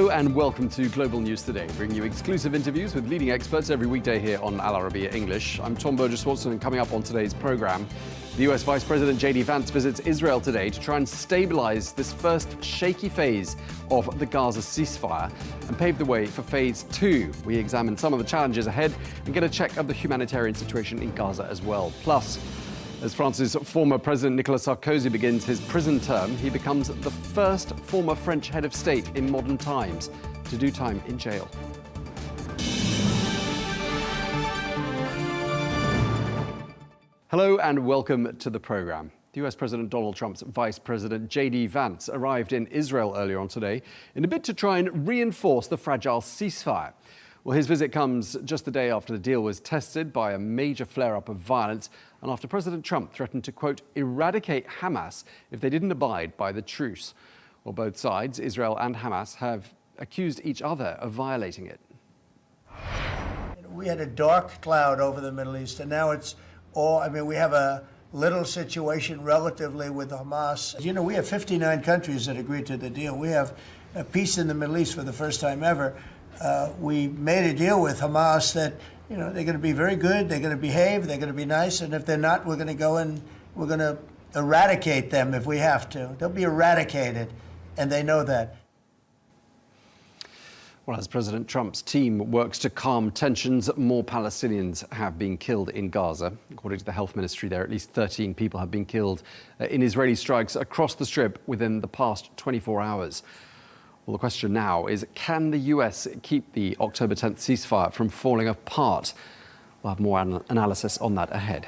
Hello and welcome to Global News Today, bringing you exclusive interviews with leading experts every weekday here on Arabiya English. I'm Tom Burges Watson, and coming up on today's programme, the US Vice President JD Vance visits Israel today to try and stabilise this first shaky phase of the Gaza ceasefire and pave the way for phase 2. We examine some of the challenges ahead and get a check of the humanitarian situation in Gaza as well. Plus, as France's former President Nicolas Sarkozy begins his prison term, he becomes the first former French head of state in modern times to do time in jail. Hello and welcome to the programme. US President Donald Trump's Vice President JD Vance arrived in Israel earlier on today in a bid to try and reinforce the fragile ceasefire. Well, his visit comes just the day after the deal was tested by a major flare-up of violence and after President Trump threatened to, quote, eradicate Hamas if they didn't abide by the truce. Well, both sides, Israel and Hamas, have accused each other of violating it. We had a dark cloud over the Middle East, and now it's all, we have a little situation relatively with Hamas. You know, we have 59 countries that agreed to the deal. We have a peace in the Middle East for the first time ever. We made a deal with Hamas that, they're going to be very good, they're going to behave, they're going to be nice, and if they're not, we're going to go and we're going to eradicate them if we have to. They'll be eradicated, and they know that. Well, as President Trump's team works to calm tensions, more Palestinians have been killed in Gaza. According to the health ministry there, at least 13 people have been killed in Israeli strikes across the Strip within the past 24 hours. Well, the question now is, can the US keep the October 10th ceasefire from falling apart? We'll have more analysis on that ahead.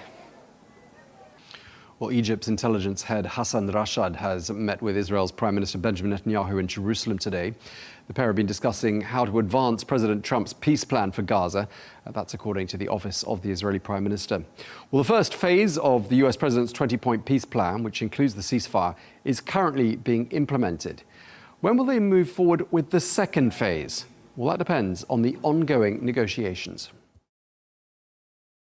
Well, Egypt's intelligence head Hassan Rashad has met with Israel's Prime Minister Benjamin Netanyahu in Jerusalem today. The pair have been discussing how to advance President Trump's peace plan for Gaza. That's according to the office of the Israeli Prime Minister. Well, the first phase of the US President's 20-point peace plan, which includes the ceasefire, is currently being implemented. When will they move forward with the second phase? Well, that depends on the ongoing negotiations.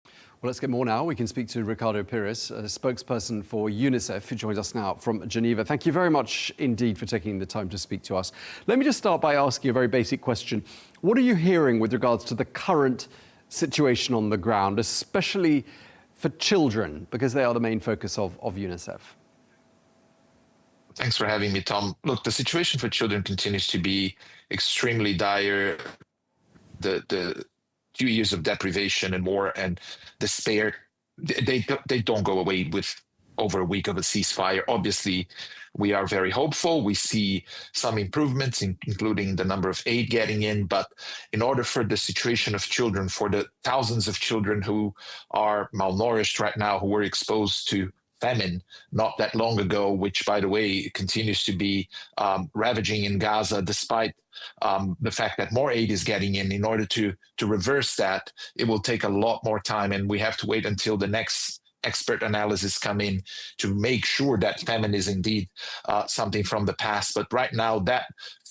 Well, let's get more now. We can speak to Ricardo Pires, a spokesperson for UNICEF, who joins us now from Geneva. Thank you very much indeed for taking the time to speak to us. Let me just start by asking a very basic question. What are you hearing with regards to the current situation on the ground, especially for children, because they are the main focus of UNICEF? Thanks for having me, Tom. Look, the situation for children continues to be extremely dire. The few years of deprivation and war and despair, they don't go away with over a week of a ceasefire. Obviously, we are very hopeful. We see some improvements, including the number of aid getting in. But in order for the situation of children, for the thousands of children who are malnourished right now, who were exposed to famine not that long ago, which, by the way, continues to be ravaging in Gaza, despite the fact that more aid is getting in order to reverse that, it will take a lot more time. And we have to wait until the next expert analysis come in to make sure that famine is indeed something from the past. But right now, that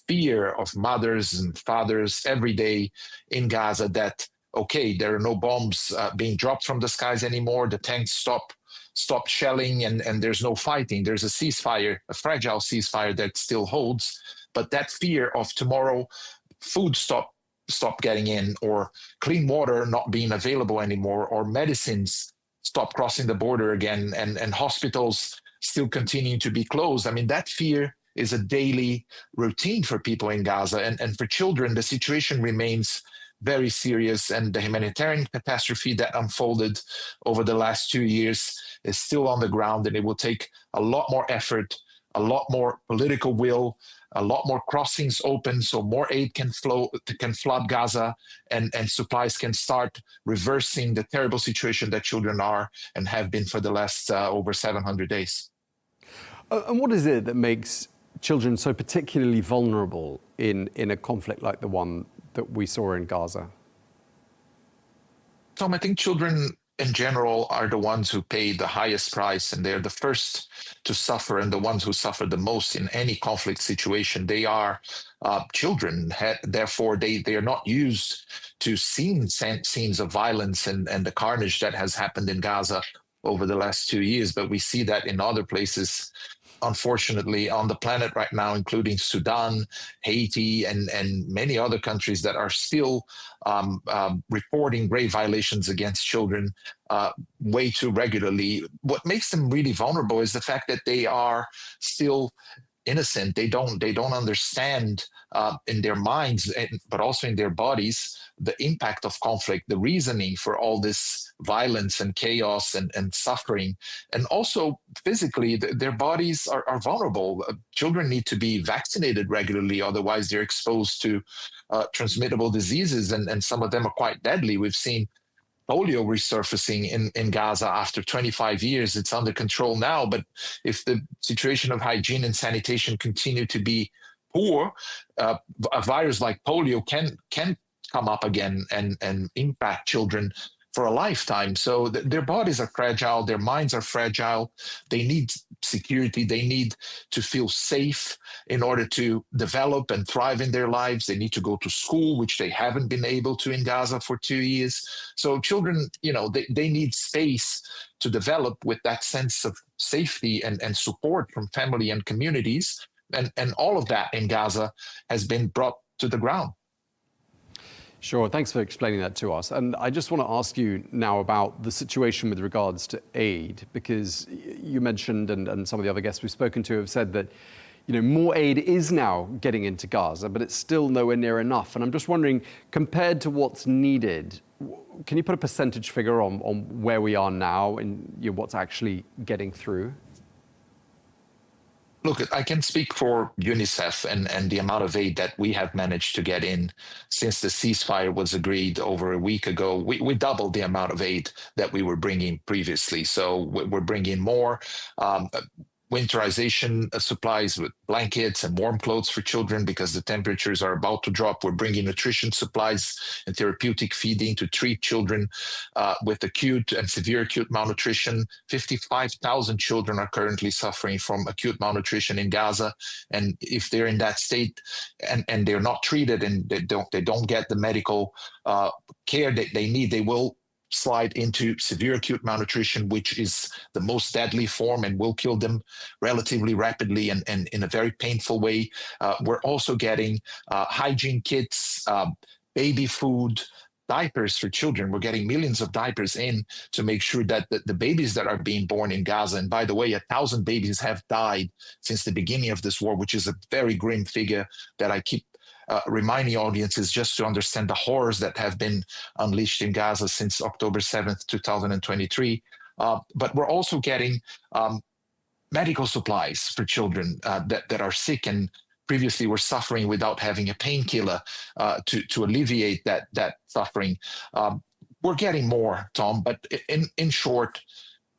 fear of mothers and fathers every day in Gaza that, okay, there are no bombs being dropped from the skies anymore, the tanks stopped shelling and there's no fighting. There's a ceasefire, a fragile ceasefire that still holds, but that fear of tomorrow food stop getting in, or clean water not being available anymore, or medicines stop crossing the border again, and hospitals still continuing to be closed. That fear is a daily routine for people in Gaza, and for children, the situation remains very serious, and the humanitarian catastrophe that unfolded over the last 2 years is still on the ground, and it will take a lot more effort, a lot more political will, a lot more crossings open so more aid can flood Gaza, and supplies can start reversing the terrible situation that children are and have been for the last over 700 days. And what is it that makes children so particularly vulnerable in a conflict like the one that we saw in Gaza? Tom, I think children in general are the ones who pay the highest price, and they're the first to suffer and the ones who suffer the most in any conflict situation. They are children. Therefore, they are not used to seeing scenes of violence and the carnage that has happened in Gaza over the last 2 years. But we see that in other places unfortunately, on the planet right now, including Sudan, Haiti, and many other countries that are still reporting grave violations against children way too regularly. What makes them really vulnerable is the fact that they are still innocent. They don't understand in their minds, but also in their bodies, the impact of conflict, the reasoning for all this violence and chaos and suffering. And also physically, their bodies are vulnerable. Children need to be vaccinated regularly, otherwise they're exposed to transmittable diseases, and some of them are quite deadly. We've seen polio resurfacing in Gaza after 25 years. It's under control now, but if the situation of hygiene and sanitation continue to be poor, a virus like polio can come up again and impact children for a lifetime. So their bodies are fragile, their minds are fragile. They need security. They need to feel safe in order to develop and thrive in their lives. They need to go to school, which they haven't been able to in Gaza for 2 years. So children, they need space to develop with that sense of safety and support from family and communities. And all of that in Gaza has been brought to the ground. Sure, thanks for explaining that to us. And I just want to ask you now about the situation with regards to aid, because you mentioned, and some of the other guests we've spoken to have said that, more aid is now getting into Gaza, but it's still nowhere near enough. And I'm just wondering, compared to what's needed, can you put a percentage figure on where we are now and what's actually getting through? Look, I can speak for UNICEF and the amount of aid that we have managed to get in since the ceasefire was agreed over a week ago. We doubled the amount of aid that we were bringing previously. So we're bringing more winterization supplies with blankets and warm clothes for children because the temperatures are about to drop. We're bringing nutrition supplies and therapeutic feeding to treat children with acute and severe acute malnutrition. 55,000 children are currently suffering from acute malnutrition in Gaza. And if they're in that state and they're not treated and they don't get the medical care that they need, they will slide into severe acute malnutrition, which is the most deadly form and will kill them relatively rapidly and in a very painful way. We're also getting hygiene kits, baby food, diapers for children. We're getting millions of diapers in to make sure that the babies that are being born in Gaza, and by the way, 1,000 babies have died since the beginning of this war, which is a very grim figure that I keep reminding audiences just to understand the horrors that have been unleashed in Gaza since October 7th, 2023. But we're also getting medical supplies for children that are sick and previously were suffering without having a painkiller to alleviate that suffering. We're getting more, Tom, but in short,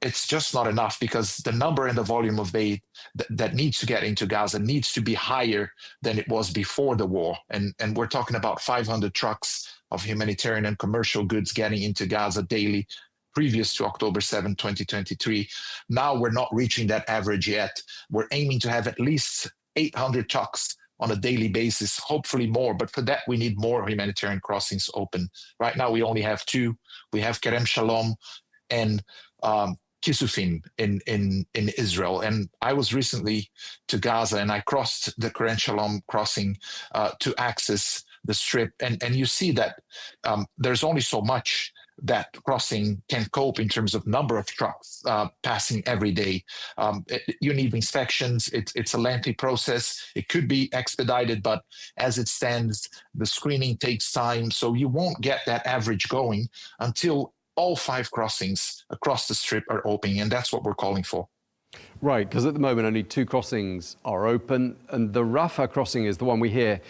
it's just not enough because the number and the volume of aid that needs to get into Gaza needs to be higher than it was before the war. And we're talking about 500 trucks of humanitarian and commercial goods getting into Gaza daily, previous to October 7, 2023. Now we're not reaching that average yet. We're aiming to have at least 800 trucks on a daily basis, hopefully more. But for that, we need more humanitarian crossings open. Right now, we only have 2. We have Kerem Shalom and Kisufim in Israel. And I was recently to Gaza and I crossed the Kerem Shalom crossing to access the strip. And you see that there's only so much that crossing can cope in terms of number of trucks passing every day. You need inspections. It's a lengthy process. It could be expedited, but as it stands, the screening takes time. So you won't get that average going until all 5 crossings across the strip are open, and that's what we're calling for. Right, because at the moment only 2 crossings are open, and the Rafah crossing is the one we hear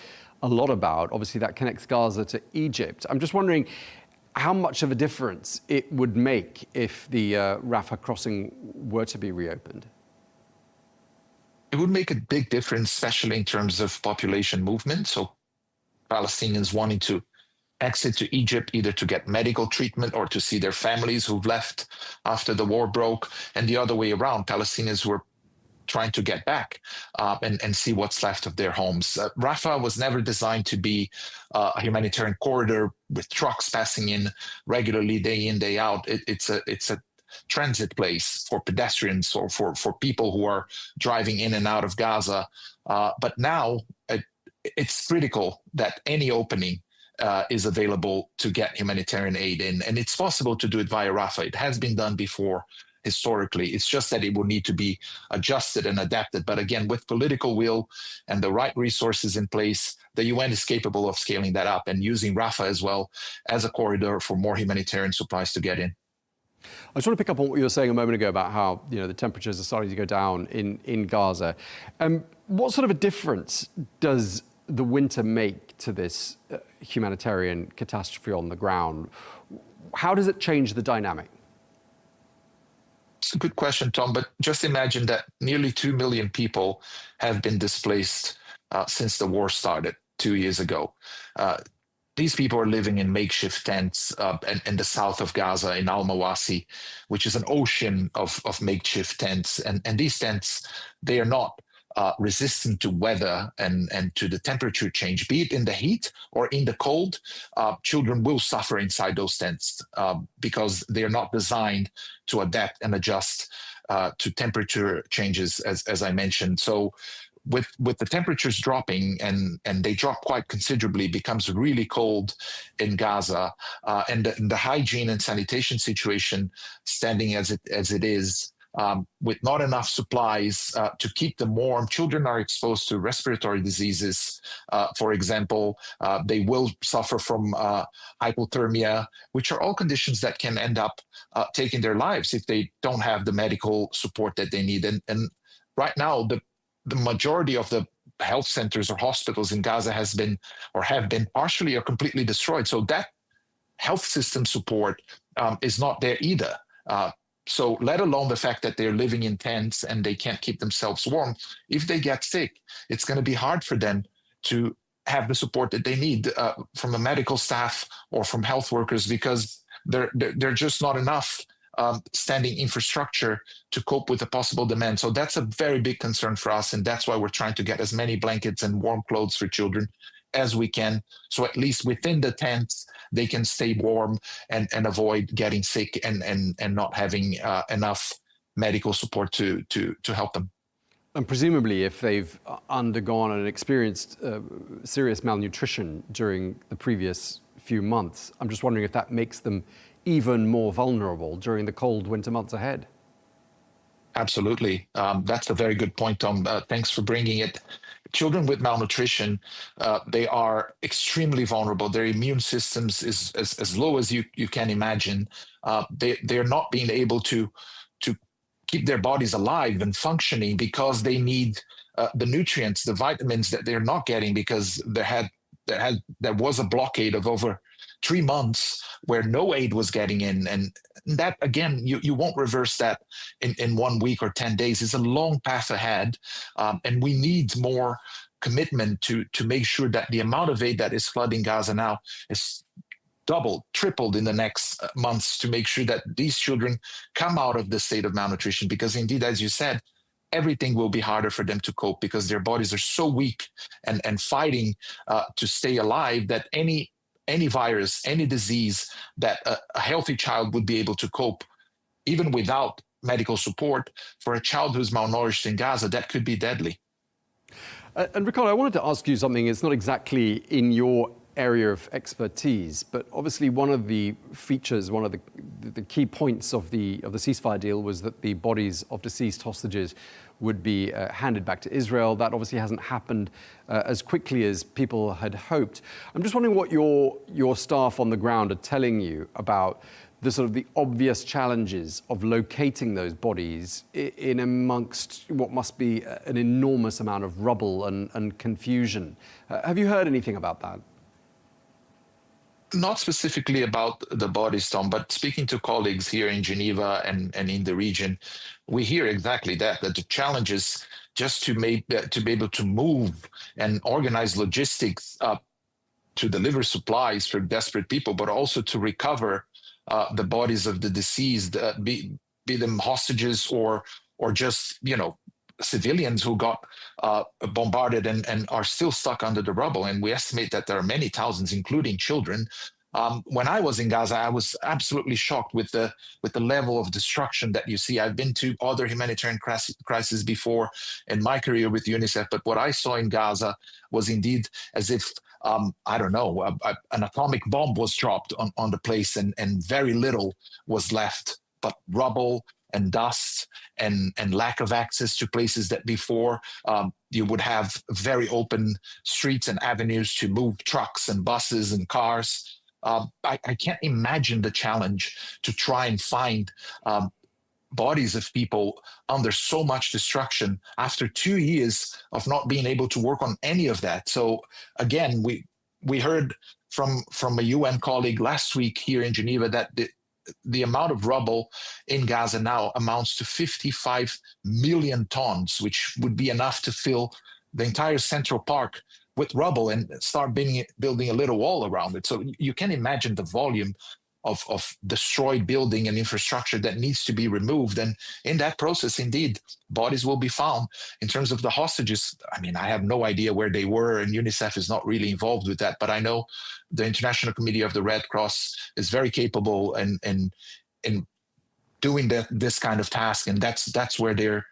a lot about. Obviously, that connects Gaza to Egypt. I'm just wondering how much of a difference it would make if the Rafah crossing were to be reopened. It would make a big difference, especially in terms of population movement. So Palestinians wanting to exit to Egypt, either to get medical treatment or to see their families who've left after the war broke, and the other way around, Palestinians were trying to get back and see what's left of their homes. Rafah was never designed to be a humanitarian corridor with trucks passing in regularly day in, day out. It's a transit place for pedestrians or for people who are driving in and out of Gaza. But now it's critical that any opening is available to get humanitarian aid in. And it's possible to do it via Rafah. It has been done before historically. It's just that it will need to be adjusted and adapted. But again, with political will and the right resources in place, the UN is capable of scaling that up and using Rafah as well as a corridor for more humanitarian supplies to get in. I just want to pick up on what you were saying a moment ago about how the temperatures are starting to go down in Gaza. What sort of a difference does the winter make to this humanitarian catastrophe on the ground? How does it change the dynamic? It's a good question, Tom, but just imagine that nearly 2 million people have been displaced since the war started 2 years ago. These people are living in makeshift tents in the south of Gaza, in Al-Mawasi, which is an ocean of makeshift tents. And these tents, they are not resistant to weather and to the temperature change, be it in the heat or in the cold. Children will suffer inside those tents because they are not designed to adapt and adjust to temperature changes, as I mentioned. So with the temperatures dropping, and they drop quite considerably, becomes really cold in Gaza, and the hygiene and sanitation situation standing as it is, with not enough supplies to keep them warm. Children are exposed to respiratory diseases. For example, they will suffer from hypothermia, which are all conditions that can end up taking their lives if they don't have the medical support that they need. And right now, the majority of the health centers or hospitals in Gaza have been partially or completely destroyed. So that health system support is not there either. So let alone the fact that they're living in tents and they can't keep themselves warm. If they get sick, it's going to be hard for them to have the support that they need from the medical staff or from health workers, because they're just not enough standing infrastructure to cope with the possible demand. So that's a very big concern for us. And that's why we're trying to get as many blankets and warm clothes for children as we can. So at least within the tents, they can stay warm and avoid getting sick and not having enough medical support to help them. And presumably, if they've undergone and experienced serious malnutrition during the previous few months, I'm just wondering if that makes them even more vulnerable during the cold winter months ahead. Absolutely. That's a very good point, Tom. Thanks for bringing it. Children with malnutrition, they are extremely vulnerable. Their immune systems is as low as you can imagine. They're not being able to keep their bodies alive and functioning because they need the nutrients, the vitamins that they're not getting, because there was a blockade of over 3 months where no aid was getting in. And that, again, you won't reverse that in 1 week or 10 days. It's a long path ahead. And we need more commitment to make sure that the amount of aid that is flooding Gaza now is doubled, tripled in the next months, to make sure that these children come out of the state of malnutrition. Because indeed, as you said, everything will be harder for them to cope because their bodies are so weak and fighting to stay alive that any virus, any disease that a healthy child would be able to cope, even without medical support, for a child who's malnourished in Gaza, that could be deadly. And Ricardo, I wanted to ask you something. It's not exactly in your area of expertise, but obviously one of the features, one of the key points of the ceasefire deal was that the bodies of deceased hostages would be handed back to Israel. That obviously hasn't happened as quickly as people had hoped. I'm just wondering what your staff on the ground are telling you about the sort of the obvious challenges of locating those bodies in amongst what must be an enormous amount of rubble and confusion. Have you heard anything about that? Not specifically about the bodies, Tom, but speaking to colleagues here in Geneva and in the region, we hear exactly that the challenges just to be able to move and organize logistics to deliver supplies for desperate people, but also to recover the bodies of the deceased, be them hostages or just, civilians who got bombarded and are still stuck under the rubble. And we estimate that there are many thousands, including children, When I was in Gaza, I was absolutely shocked with the level of destruction that you see. I've been to other humanitarian crises before in my career with UNICEF, but what I saw in Gaza was indeed as if I don't know, an atomic bomb was dropped on the place, and very little was left but rubble and dust and lack of access to places that before you would have very open streets and avenues to move trucks and buses and cars. I can't imagine the challenge to try and find bodies of people under so much destruction after 2 years of not being able to work on any of that. So again, we heard from a UN colleague last week here in Geneva that the amount of rubble in Gaza now amounts to 55 million tons, which would be enough to fill the entire Central Park with rubble and start building a little wall around it. So you can imagine the volume of destroyed building and infrastructure that needs to be removed. And in that process, indeed, bodies will be found. In terms of the hostages, I mean, I have no idea where they were, and UNICEF is not really involved with that. But I know the International Committee of the Red Cross is very capable in doing this kind of task, and that's where their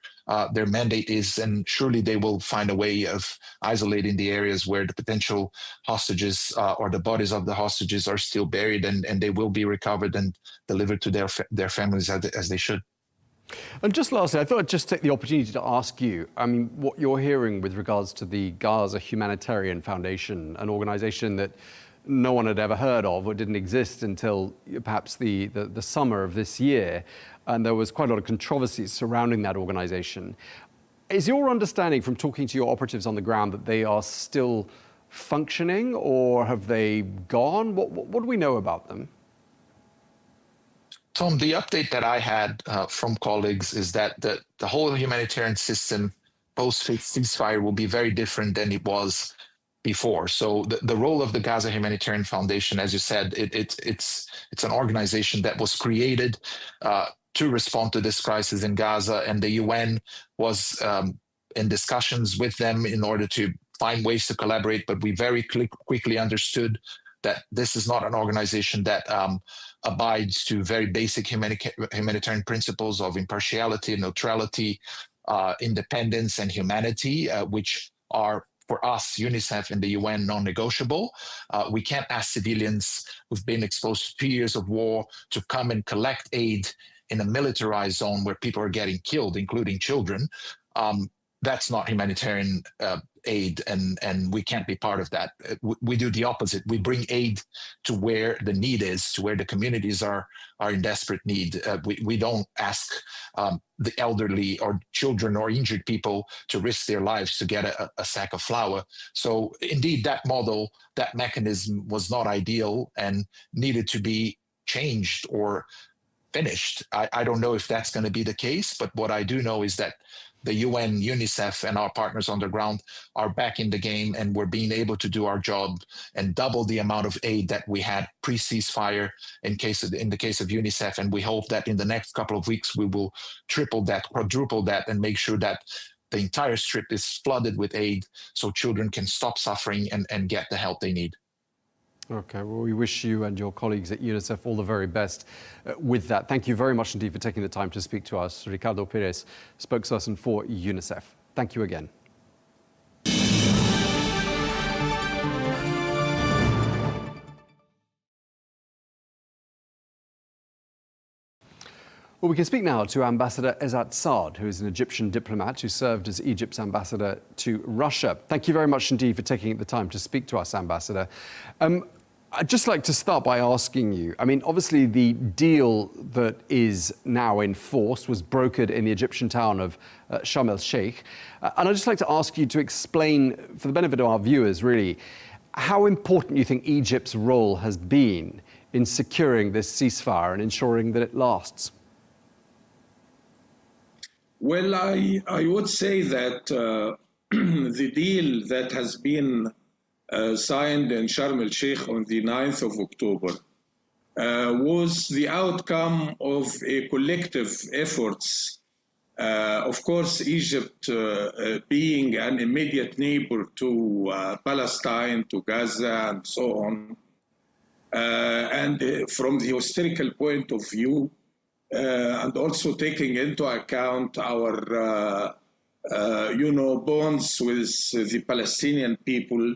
mandate is, and surely they will find a way of isolating the areas where the potential hostages or the bodies of the hostages are still buried, and they will be recovered and delivered to their families as they should. And just lastly, I thought I'd just take the opportunity to ask you, I mean, what you're hearing with regards to the Gaza Humanitarian Foundation, an organization that no one had ever heard of or didn't exist until perhaps the summer of this year. And there was quite a lot of controversy surrounding that organization. Is your understanding from talking to your operatives on the ground that they are still functioning, or have they gone? What do we know about them? Tom, the update that I had from colleagues is that the whole humanitarian system post-ceasefire will be very different than it was before. So the role of the Gaza Humanitarian Foundation, as you said, it's an organization that was created to respond to this crisis in Gaza, and the UN was in discussions with them in order to find ways to collaborate. But we very quickly understood that this is not an organization that abides to very basic humanitarian principles of impartiality, neutrality, independence, and humanity, which are, for us, UNICEF and the UN, non-negotiable. We can't ask civilians who've been exposed to 2 years of war to come and collect aid in a militarized zone where people are getting killed, including children. That's not humanitarian aid, and we can't be part of that. We do the opposite. We bring aid to where the need is, to where the communities are in desperate need. We don't ask the elderly or children or injured people to risk their lives to get a sack of flour. So indeed, that model, that mechanism was not ideal and needed to be changed or finished. I don't know if that's going to be the case, but what I do know is that the UN, UNICEF, and our partners on the ground are back in the game, and we're being able to do our job and double the amount of aid that we had pre-ceasefire in the case of UNICEF. And we hope that in the next couple of weeks, we will triple that, quadruple that, and make sure that the entire strip is flooded with aid so children can stop suffering and get the help they need. Okay, well, we wish you and your colleagues at UNICEF all the very best with that. Thank you very much indeed for taking the time to speak to us. Ricardo Pires, spokesperson for UNICEF. Thank you again. Well, we can speak now to Ambassador Ezzat Saad, who is an Egyptian diplomat who served as Egypt's ambassador to Russia. Thank you very much indeed for taking the time to speak to us, Ambassador. I'd just like to start by asking you, I mean, obviously the deal that is now in force was brokered in the Egyptian town of Sharm el-Sheikh. And I'd just like to ask you to explain, for the benefit of our viewers really, how important you think Egypt's role has been in securing this ceasefire and ensuring that it lasts. Well, I would say that the deal that has been signed in Sharm el-Sheikh on the 9th of October was the outcome of a collective efforts. Of course, Egypt being an immediate neighbor to Palestine, to Gaza, and so on, and from the historical point of view, and also taking into account our bonds with the Palestinian people,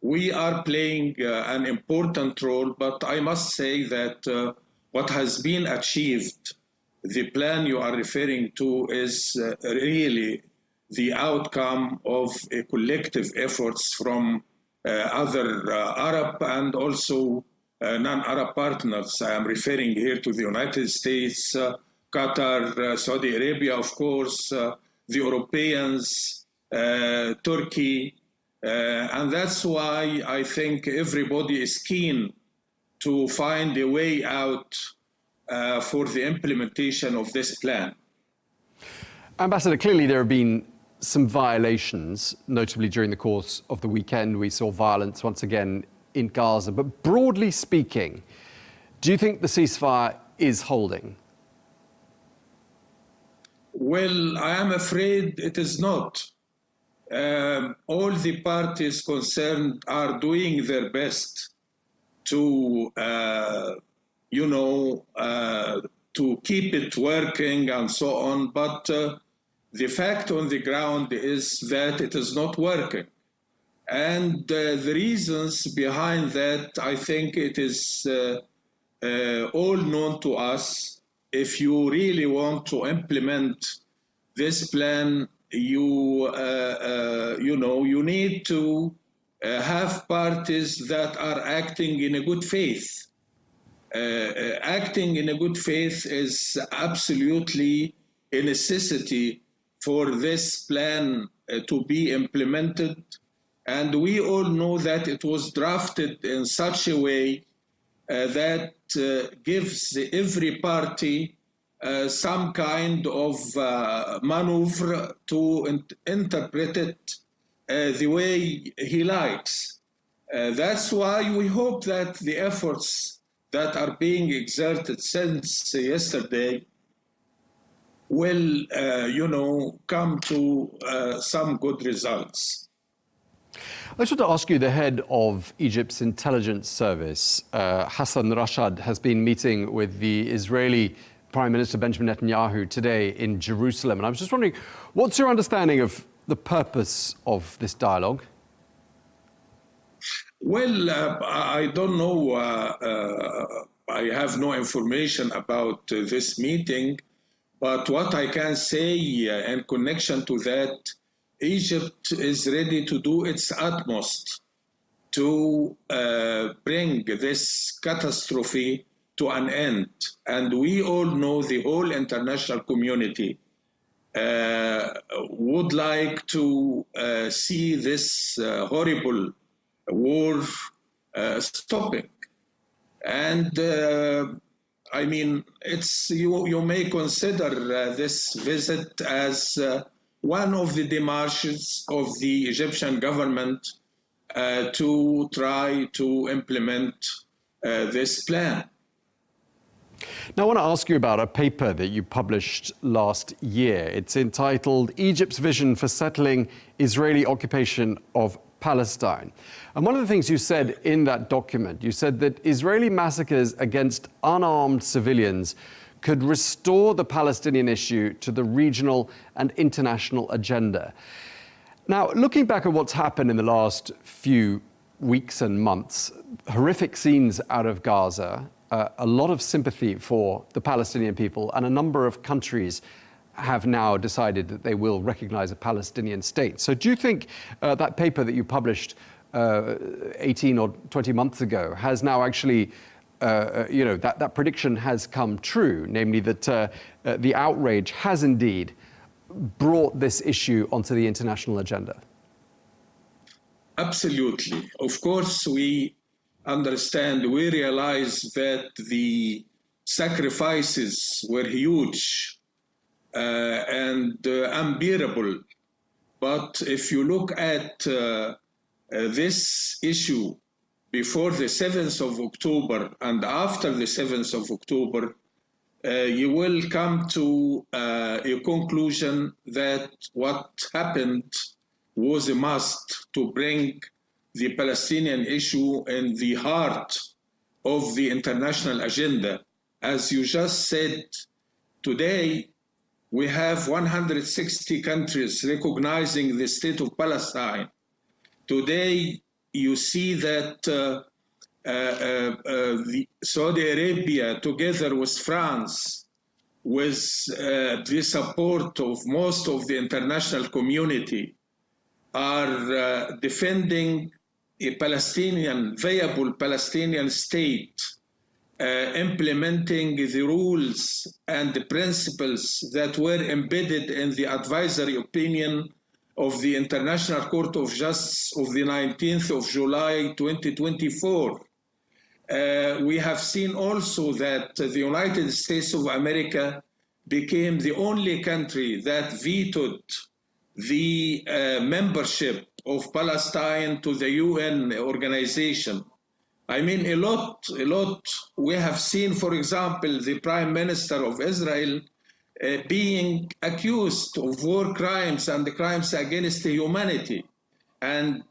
we are playing an important role. But I must say that what has been achieved, the plan you are referring to, is really the outcome of a collective efforts from other Arab and also non-Arab partners. I am referring here to the United States, Qatar, Saudi Arabia, of course, the Europeans, Turkey, and that's why I think everybody is keen to find a way out for the implementation of this plan. Ambassador, clearly there have been some violations, notably during the course of the weekend. We saw violence once again in Gaza. But broadly speaking, do you think the ceasefire is holding? Well, I am afraid it is not. All the parties concerned are doing their best to, to keep it working and so on. But the fact on the ground is that it is not working. And the reasons behind that, I think it is all known to us. If you really want to implement this plan, you need to have parties that are acting in a good faith. Acting in a good faith is absolutely a necessity for this plan to be implemented. And we all know that it was drafted in such a way that gives every party some kind of maneuver to interpret it the way he likes. That's why we hope that the efforts that are being exerted since yesterday will, come to some good results. I just want to ask you, the head of Egypt's intelligence service, Hassan Rashad, has been meeting with the Israeli Prime Minister Benjamin Netanyahu today in Jerusalem. And I was just wondering, what's your understanding of the purpose of this dialogue? Well, I don't know. I have no information about this meeting. But what I can say in connection to that, Egypt is ready to do its utmost to bring this catastrophe to an end. And we all know the whole international community would like to see this horrible war stopping. And I mean, you may consider this visit as one of the démarches of the Egyptian government to try to implement this plan. Now, I want to ask you about a paper that you published last year. It's entitled Egypt's Vision for Settling Israeli Occupation of Palestine. And one of the things you said in that document, you said that Israeli massacres against unarmed civilians could restore the Palestinian issue to the regional and international agenda. Now, looking back at what's happened in the last few weeks and months, horrific scenes out of Gaza, a lot of sympathy for the Palestinian people, and a number of countries have now decided that they will recognize a Palestinian state. So do you think that paper that you published 18 or 20 months ago has now actually, that prediction has come true, namely that the outrage has indeed brought this issue onto the international agenda? Absolutely. Of course, we understand, we realize that the sacrifices were huge and unbearable. But if you look at this issue before the 7th of October and after the 7th of October, you will come to a conclusion that what happened was a must to bring the Palestinian issue in the heart of the international agenda. As you just said, today we have 160 countries recognizing the state of Palestine. Today you see that the Saudi Arabia, together with France, with the support of most of the international community, are defending a viable Palestinian state, implementing the rules and the principles that were embedded in the advisory opinion of the International Court of Justice of the 19th of July 2024. We have seen also that the United States of America became the only country that vetoed the membership of Palestine to the UN organization. I mean, a lot. We have seen, for example, the Prime Minister of Israel being accused of war crimes and the crimes against humanity. And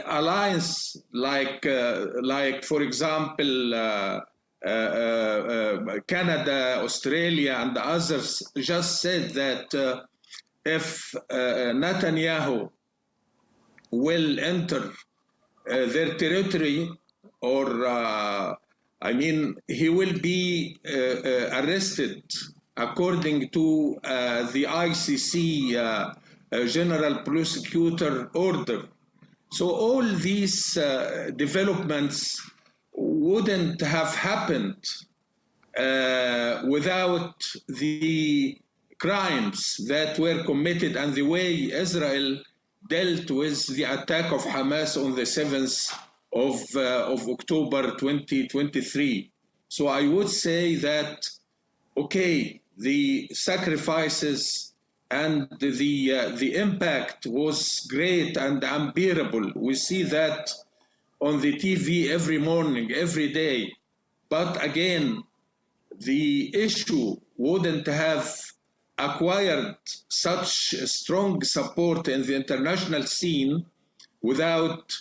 alliance like for example, Canada, Australia, and others just said that if Netanyahu will enter their territory, or he will be arrested according to the ICC General Prosecutor order. So all these developments wouldn't have happened without the crimes that were committed and the way Israel dealt with the attack of Hamas on the 7th of October 2023. So I would say that, okay, the sacrifices and the impact was great and unbearable. We see that on the TV every morning, every day. But again, the issue wouldn't have acquired such strong support in the international scene without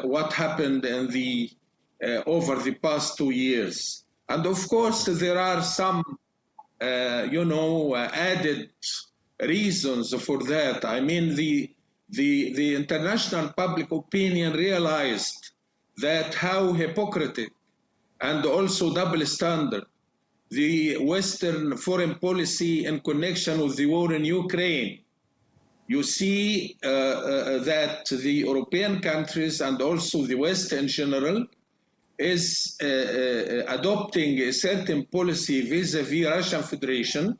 what happened in the over the past 2 years. And of course, there are some, added reasons for that. I mean, the international public opinion realized that how hypocritical and also double standard the Western foreign policy in connection with the war in Ukraine. You see that the European countries and also the West in general is adopting a certain policy vis-a-vis Russian Federation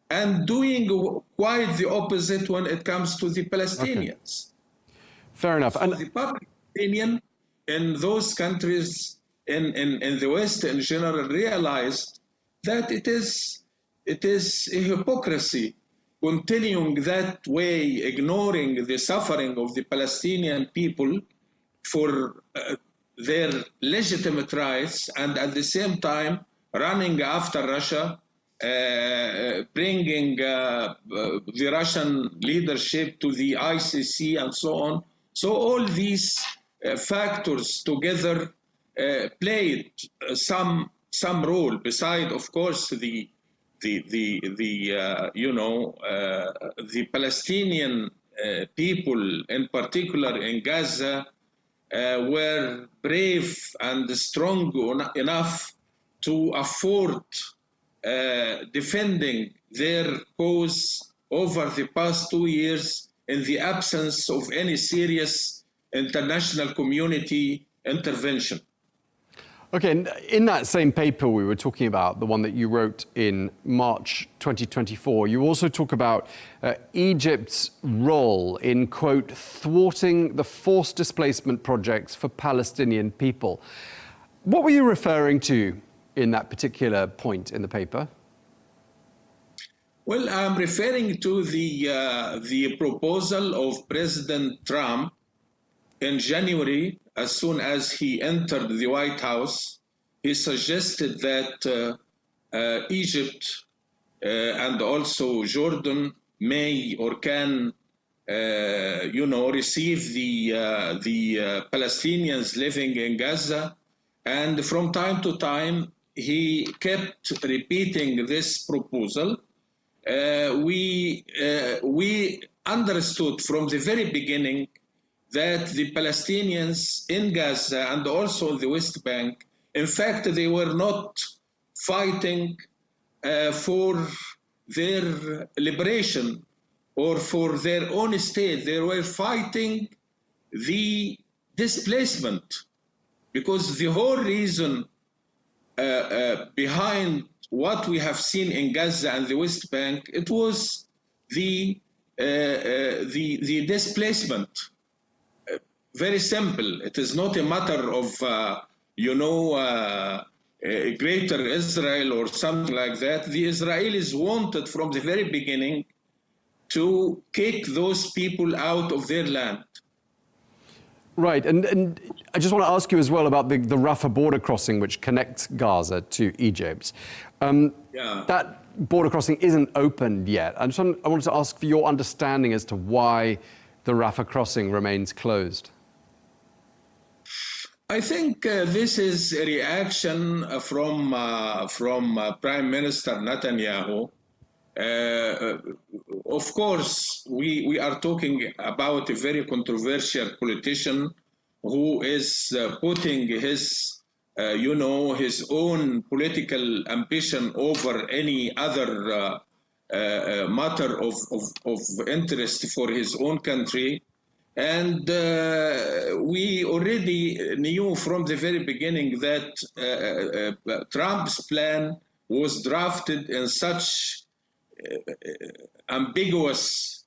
and doing quite the opposite when it comes to the Palestinians. Okay. Fair enough. So and the public opinion in those countries in the West in general realized that it is a hypocrisy continuing that way, ignoring the suffering of the Palestinian people for their legitimate rights, and at the same time running after Russia, bringing the Russian leadership to the ICC and so on. So all these factors together played some role, beside, of course, the Palestinian people, in particular in Gaza, were brave and strong enough to afford defending their cause over the past 2 years in the absence of any serious international community intervention. Okay, in that same paper we were talking about, the one that you wrote in March 2024, you also talk about Egypt's role in, quote, thwarting the forced displacement projects for Palestinian people. What were you referring to in that particular point in the paper? Well, I'm referring to the proposal of President Trump in January. As soon as he entered the White House, he suggested that Egypt and also Jordan may or can receive the Palestinians living in Gaza. And from time to time, he kept repeating this proposal. We understood from the very beginning that the Palestinians in Gaza and also in the West Bank, in fact, they were not fighting for their liberation or for their own state. They were fighting the displacement, because the whole reason behind what we have seen in Gaza and the West Bank, it was the displacement. Very simple. It is not a matter of greater Israel or something like that. The Israelis wanted from the very beginning to kick those people out of their land. Right, and I just want to ask you as well about the Rafah border crossing, which connects Gaza to Egypt. That border crossing isn't opened yet. I wanted to ask for your understanding as to why the Rafah crossing remains closed. I think this is a reaction from Prime Minister Netanyahu. Of course, we are talking about a very controversial politician who is putting his own political ambition over any other matter of interest for his own country. And we already knew from the very beginning that Trump's plan was drafted in such ambiguous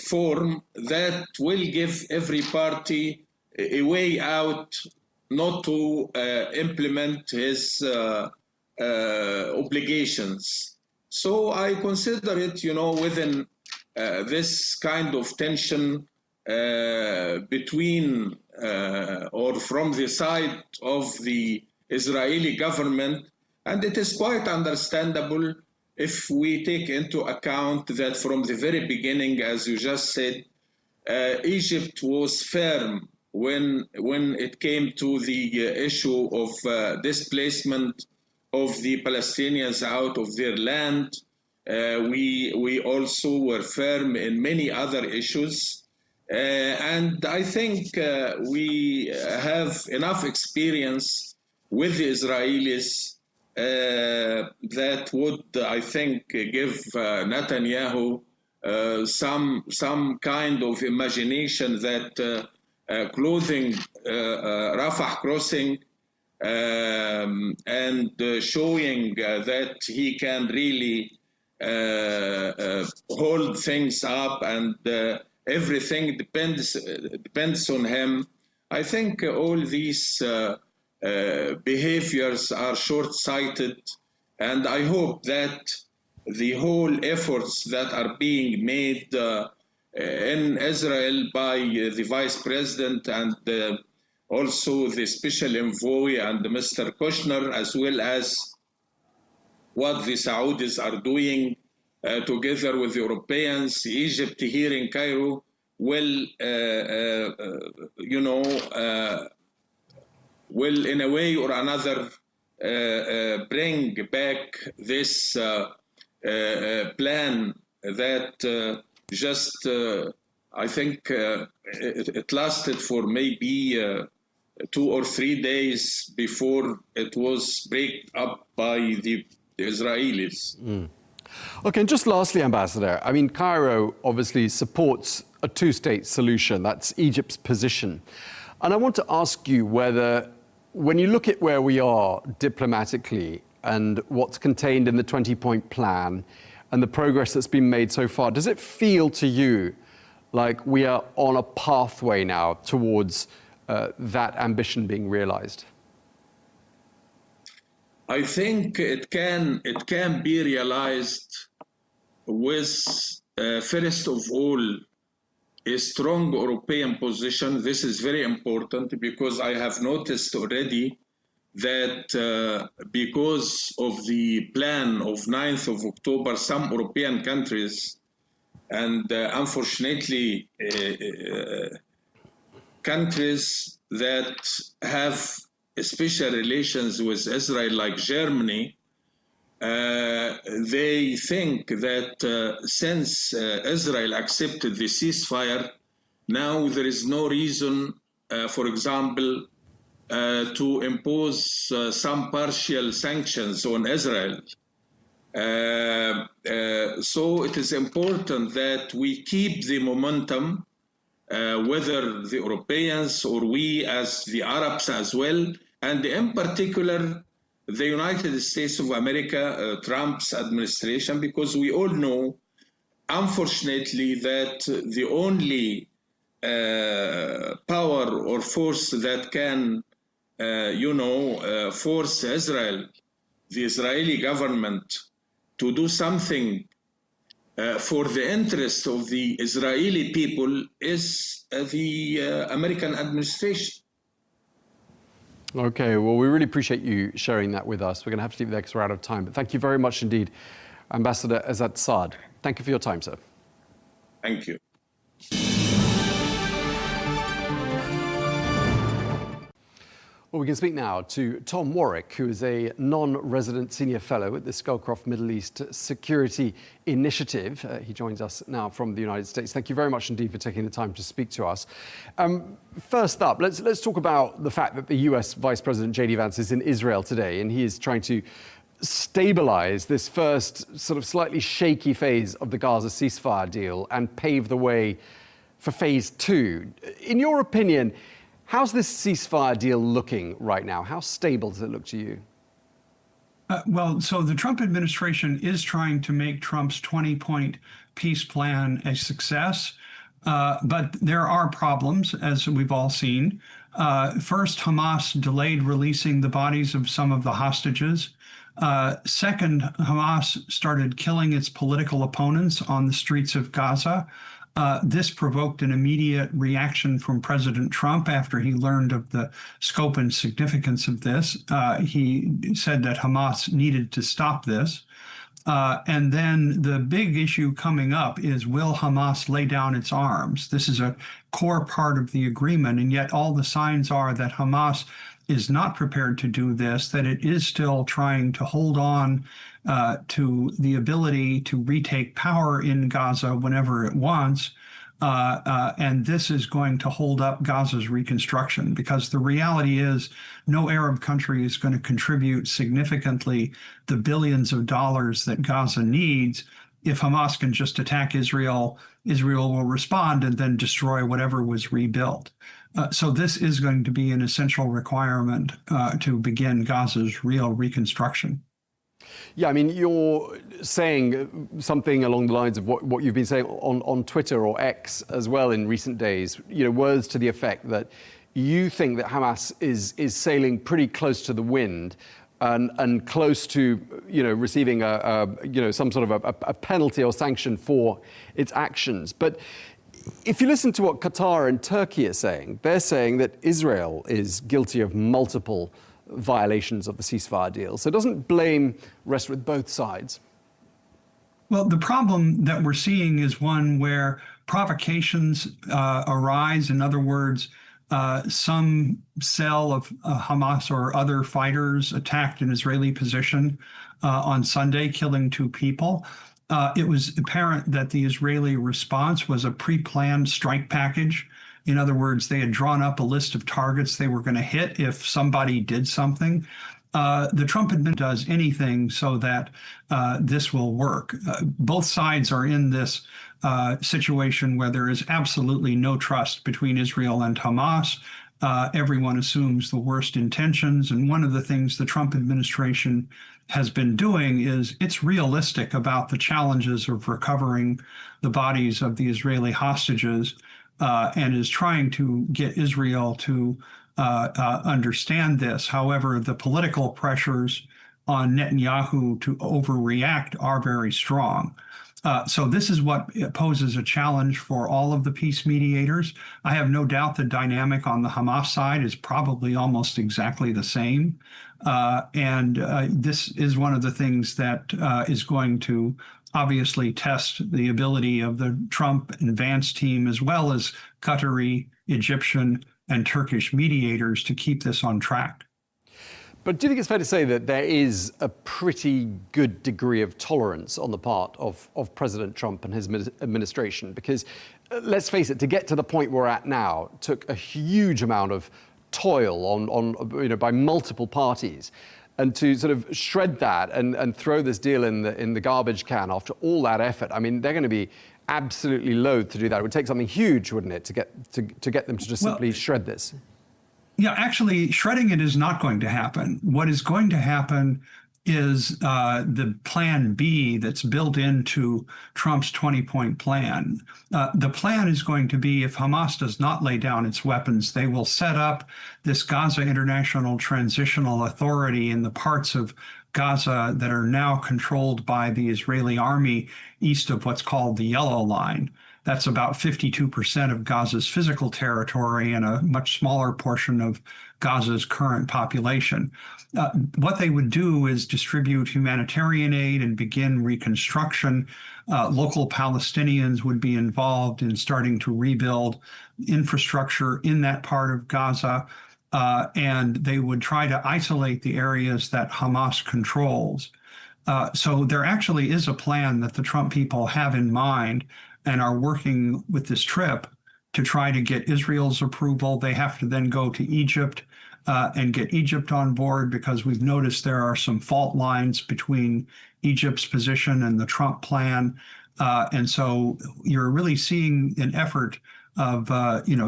form that will give every party a way out not to implement his obligations. So I consider it, within this kind of tension between or from the side of the Israeli government, and it is quite understandable if we take into account that from the very beginning, as you just said, Egypt was firm when it came to the issue of displacement of the Palestinians out of their land. We also were firm in many other issues. And I think we have enough experience with the Israelis that would, I think, give Netanyahu some kind of imagination that closing Rafah crossing and showing that he can really hold things up and everything depends on him. I think all these behaviors are short-sighted, and I hope that the whole efforts that are being made in Israel by the Vice President and also the Special Envoy and Mr. Kushner, as well as what the Saudis are doing together with the Europeans, Egypt here in Cairo, will, will in a way or another bring back this plan that I think it lasted for maybe 2 or 3 days before it was break up by the Israelis. Okay, and just lastly, Ambassador, I mean, Cairo obviously supports a two-state solution. That's Egypt's position. And I want to ask you whether, when you look at where we are diplomatically and what's contained in the 20-point plan and the progress that's been made so far, does it feel to you like we are on a pathway now towards that ambition being realized? I think it can be realized with, first of all, a strong European position. This is very important because I have noticed already that because of the plan of 9th of October, some European countries And unfortunately, countries that have special relations with Israel, like Germany, they think that since Israel accepted the ceasefire, now there is no reason, for example, to impose some partial sanctions on Israel. So it is important that we keep the momentum, whether the Europeans or we as the Arabs as well, and in particular, the United States of America, Trump's administration, because we all know, unfortunately, that the only power or force that can, force Israel, the Israeli government, to do something for the interest of the Israeli people is the American administration. Okay, well, we really appreciate you sharing that with us. We're going to have to leave it there because we're out of time. But thank you very much indeed, Ambassador Ezzat Saad. Thank you for your time, sir. Thank you. Well, we can speak now to Tom Warrick, who is a non-resident senior fellow at the Scowcroft Middle East Security Initiative. He joins us now from the United States. Thank you very much indeed for taking the time to speak to us. First up, let's talk about the fact that the US Vice President JD Vance is in Israel today, and he is trying to stabilize this first sort of slightly shaky phase of the Gaza ceasefire deal and pave the way for phase two. In your opinion, how's this ceasefire deal looking right now? How stable does it look to you? Well, so the Trump administration is trying to make Trump's 20-point peace plan a success, but there are problems, as we've all seen. First, Hamas delayed releasing the bodies of some of the hostages. Second, Hamas started killing its political opponents on the streets of Gaza. This provoked an immediate reaction from President Trump after he learned of the scope and significance of this. He said that Hamas needed to stop this. And then the big issue coming up is, will Hamas lay down its arms? This is a core part of the agreement, and yet all the signs are that Hamas is not prepared to do this, that it is still trying to hold on to the ability to retake power in Gaza whenever it wants. And this is going to hold up Gaza's reconstruction, because the reality is no Arab country is going to contribute significantly the billions of dollars that Gaza needs. If Hamas can just attack Israel, Israel will respond and then destroy whatever was rebuilt. So this is going to be an essential requirement to begin Gaza's real reconstruction. Yeah, I mean, you're saying something along the lines of what you've been saying on Twitter or X as well in recent days, words to the effect that you think that Hamas is sailing pretty close to the wind and close to, receiving some sort of a penalty or sanction for its actions. But if you listen to what Qatar and Turkey are saying, they're saying that Israel is guilty of multiple violations of the ceasefire deal. So doesn't blame rest with both sides? Well, the problem that we're seeing is one where provocations arise. In other words, some cell of Hamas or other fighters attacked an Israeli position on Sunday, killing 2 people. It was apparent that the Israeli response was a pre-planned strike package. In other words, they had drawn up a list of targets they were going to hit if somebody did something. The Trump administration does anything so that this will work. Both sides are in this situation where there is absolutely no trust between Israel and Hamas. Everyone assumes the worst intentions. And one of the things the Trump administration has been doing is it's realistic about the challenges of recovering the bodies of the Israeli hostages, and is trying to get Israel to understand this. However, the political pressures on Netanyahu to overreact are very strong. So this is what poses a challenge for all of the peace mediators. I have no doubt the dynamic on the Hamas side is probably almost exactly the same. And this is one of the things that is going to obviously test the ability of the Trump and Vance team, as well as Qatari, Egyptian, and Turkish mediators to keep this on track. But do you think it's fair to say that there is a pretty good degree of tolerance on the part of President Trump and his administration? Because let's face it, to get to the point we're at now took a huge amount of toil on by multiple parties. And to sort of shred that and throw this deal in the garbage can after all that effort, I mean, they're going to be absolutely loath to do that. It would take something huge, wouldn't it, to get them to just simply shred this? Yeah, actually, shredding it is not going to happen. What is going to happen is the plan B that's built into Trump's 20-point plan. The plan is going to be, if Hamas does not lay down its weapons, they will set up this Gaza International Transitional Authority in the parts of Gaza that are now controlled by the Israeli army east of what's called the Yellow Line. That's about 52% of Gaza's physical territory and a much smaller portion of Gaza's current population. What they would do is distribute humanitarian aid and begin reconstruction. Local Palestinians would be involved in starting to rebuild infrastructure in that part of Gaza, and they would try to isolate the areas that Hamas controls. So there actually is a plan that the Trump people have in mind and are working with this trip to try to get Israel's approval. They have to then go to Egypt and get Egypt on board, because we've noticed there are some fault lines between Egypt's position and the Trump plan. And so you're really seeing an effort of,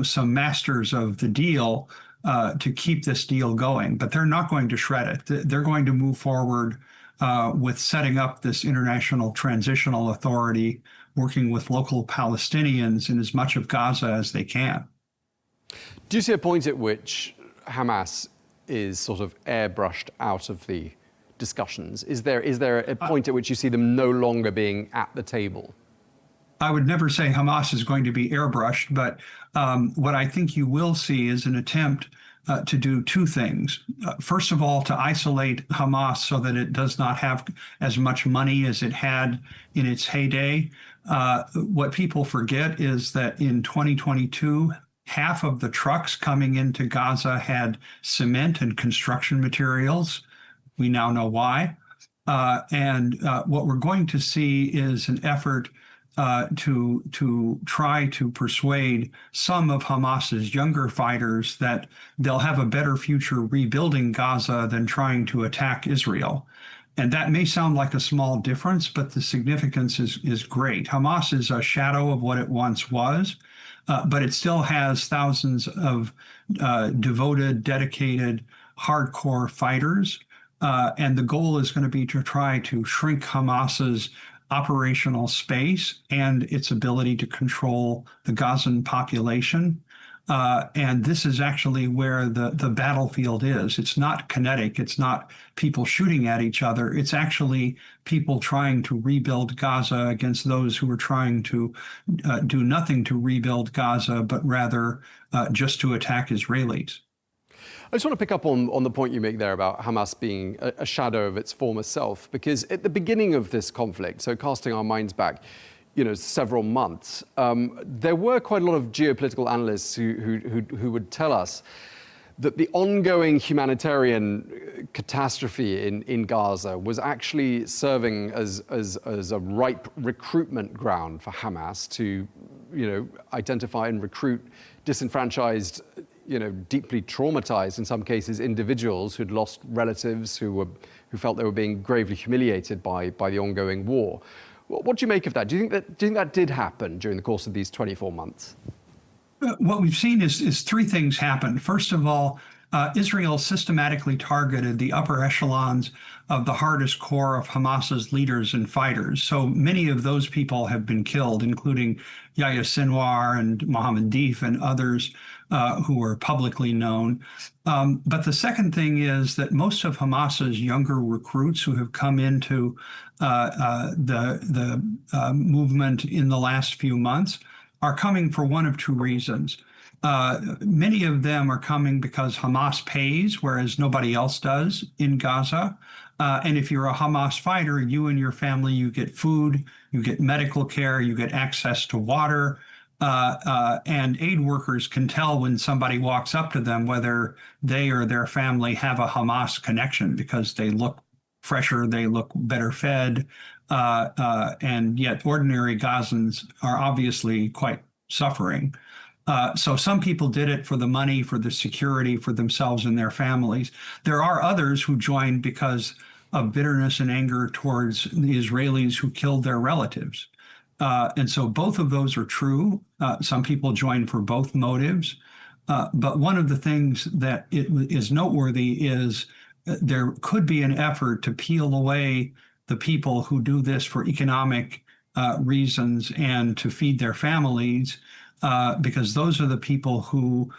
some masters of the deal to keep this deal going. But they're not going to shred it. They're going to move forward with setting up this international transitional authority, working with local Palestinians in as much of Gaza as they can. Do you see a point at which Hamas is sort of airbrushed out of the discussions? Is there a point at which you see them no longer being at the table? I would never say Hamas is going to be airbrushed, but what I think you will see is an attempt to do two things. First of all, to isolate Hamas so that it does not have as much money as it had in its heyday. What people forget is that in 2022, half of the trucks coming into Gaza had cement and construction materials. We now know why. And what we're going to see is an effort to try to persuade some of Hamas's younger fighters that they'll have a better future rebuilding Gaza than trying to attack Israel. And that may sound like a small difference, but the significance is great. Hamas is a shadow of what it once was, but it still has thousands of devoted, dedicated, hardcore fighters. And the goal is going to be to try to shrink Hamas's operational space and its ability to control the Gazan population. And this is actually where the battlefield is. It's not kinetic. It's not people shooting at each other. It's actually people trying to rebuild Gaza against those who are trying to do nothing to rebuild Gaza, but rather just to attack Israelis. I just want to pick up on the point you make there about Hamas being a shadow of its former self, because at the beginning of this conflict, so casting our minds back, several months, there were quite a lot of geopolitical analysts who would tell us that the ongoing humanitarian catastrophe in Gaza was actually serving as a ripe recruitment ground for Hamas to, identify and recruit disenfranchised, deeply traumatized, in some cases, individuals who'd lost relatives, who felt they were being gravely humiliated by the ongoing war. What do you make of that? Do you think that did happen during the course of these 24 months? What we've seen is three things happen. First of all, Israel systematically targeted the upper echelons of the hardest core of Hamas's leaders and fighters. So many of those people have been killed, including Yahya Sinwar and Mohammed Deif and others who are publicly known. But the second thing is that most of Hamas's younger recruits who have come into the movement in the last few months are coming for one of two reasons. Many of them are coming because Hamas pays, whereas nobody else does in Gaza. And if you're a Hamas fighter, you and your family, you get food, you get medical care, you get access to water. And aid workers can tell when somebody walks up to them whether they or their family have a Hamas connection because they look fresher, they look better fed, and yet ordinary Gazans are obviously quite suffering. So some people did it for the money, for the security, for themselves and their families. There are others who joined because of bitterness and anger towards the Israelis who killed their relatives. And so both of those are true. Some people joined for both motives. But one of the things that is noteworthy is there could be an effort to peel away the people who do this for economic reasons and to feed their families, because those are the people who,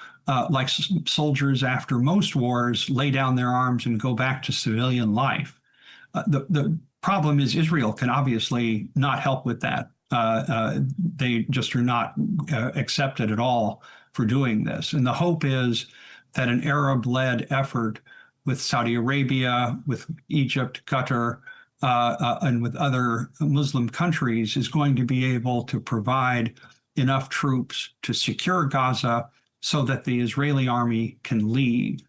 like soldiers after most wars, lay down their arms and go back to civilian life. The problem is Israel can obviously not help with that. They just are not accepted at all for doing this. And the hope is that an Arab-led effort with Saudi Arabia, with Egypt, Qatar, and with other Muslim countries is going to be able to provide enough troops to secure Gaza so that the Israeli army can leave.